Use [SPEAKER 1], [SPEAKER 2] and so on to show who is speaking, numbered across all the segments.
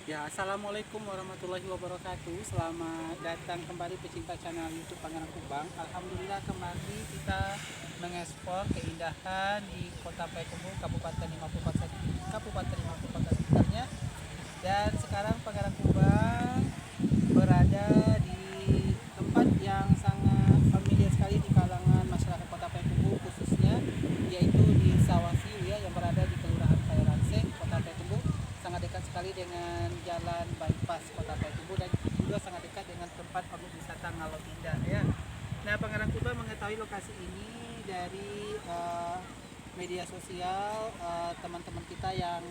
[SPEAKER 1] Ya, assalamualaikum warahmatullahi wabarakatuh. Selamat datang kembali pecinta channel YouTube Pangeran Kubang. Alhamdulillah kembali kita mengekspor keindahan di Kota Payakumbuh, Kabupaten 54 sekitarnya. Dan sekarang Pangeran Kubang berada di tempat yang sangat familiar sekali di kalangan masyarakat Kota Payakumbuh, khususnya yaitu di Sawah View ya, yang berada di Kelurahan Pairanseng, Kota Payakumbuh. Sangat dekat sekali dengan jalan bypass Kota Payakumbuh dan juga sangat dekat dengan tempat objek wisata Ngalo Indah ya. Nah, Pangeran Kubang mengetahui lokasi ini dari media sosial teman-teman kita yang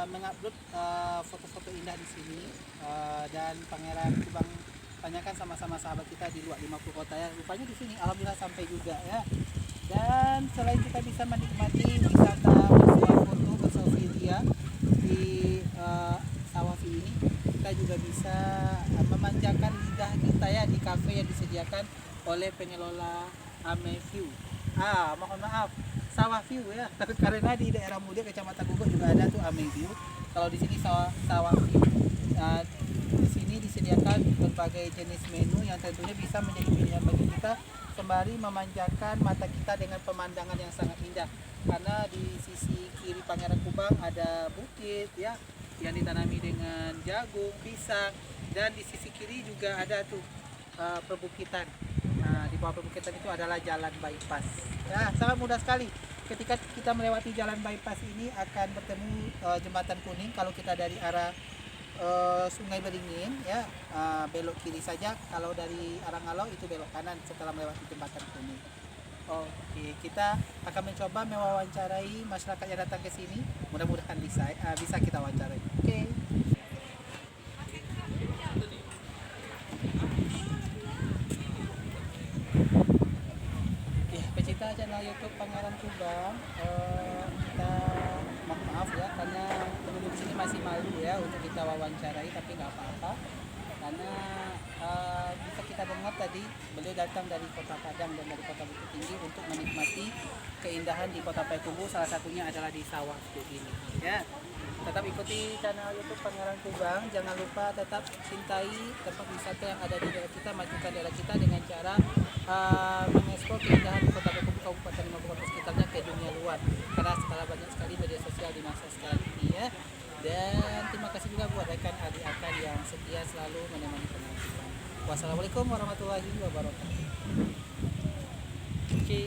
[SPEAKER 1] mengupload foto-foto indah di sini, dan Pangeran Kubang tanyakan sama-sama sahabat kita di luar 50 kota ya. Rupanya di sini alhamdulillah sampai juga ya. Dan selain kita bisa menikmati wisata bersuah foto berselfie dia di Sawah View ini, kita juga bisa memanjakan lidah kita ya di kafe yang disediakan oleh pengelola Ame View. Mohon maaf, Sawah View ya. Karena di daerah Mudia Kecamatan Bogor juga ada tuh Ame View. Kalau di sini Sawah View. Di sini disediakan berbagai jenis menu yang tentunya bisa menjadi pilihan bagi kita sembari memanjakan mata kita dengan pemandangan yang sangat indah. Karena di sisi kiri Pangeran Kubang ada bukit ya yang ditanami dengan jagung, pisang, dan di sisi kiri juga ada tuh perbukitan. Nah, di bawah perbukitan itu adalah jalan bypass. Ya, sangat mudah sekali. Ketika kita melewati jalan bypass ini akan bertemu jembatan kuning kalau kita dari arah Sungai Beringin ya, belok kiri saja. Kalau dari arah Ngalau itu belok kanan setelah melewati jembatan kuning. Oke, kita akan mencoba mewawancarai masyarakat yang datang ke sini. Mudah-mudahan bisa kita wawancarai. Oke. Ya, pecinta channel YouTube Pangeran Kubang, kita mohon maaf ya karena penduduk sini masih malu ya untuk kita wawancarai, tapi nggak apa-apa karena bisa kita dengar tadi beliau datang dari Kota Padang dan dari Kota Bukit Tinggi untuk menikmati keindahan di Kota Payakumbuh, salah satunya adalah di Sawah View ini ya. Tetap ikuti channel YouTube Pangeran Kubang, jangan lupa tetap cintai tempat wisata yang ada di daerah kita, majukan daerah kita dengan cara mengekspor keindahan di Kota Payakumbuh, Kabupaten 50 sekitarnya ke dunia luar, karena skala banyak sekali media sosial di masa sekarang ini ya. Dan terima kasih juga buat rekan adik akan yang setia selalu menemani penonton. Wassalamualaikum warahmatullahi wabarakatuh. Oke.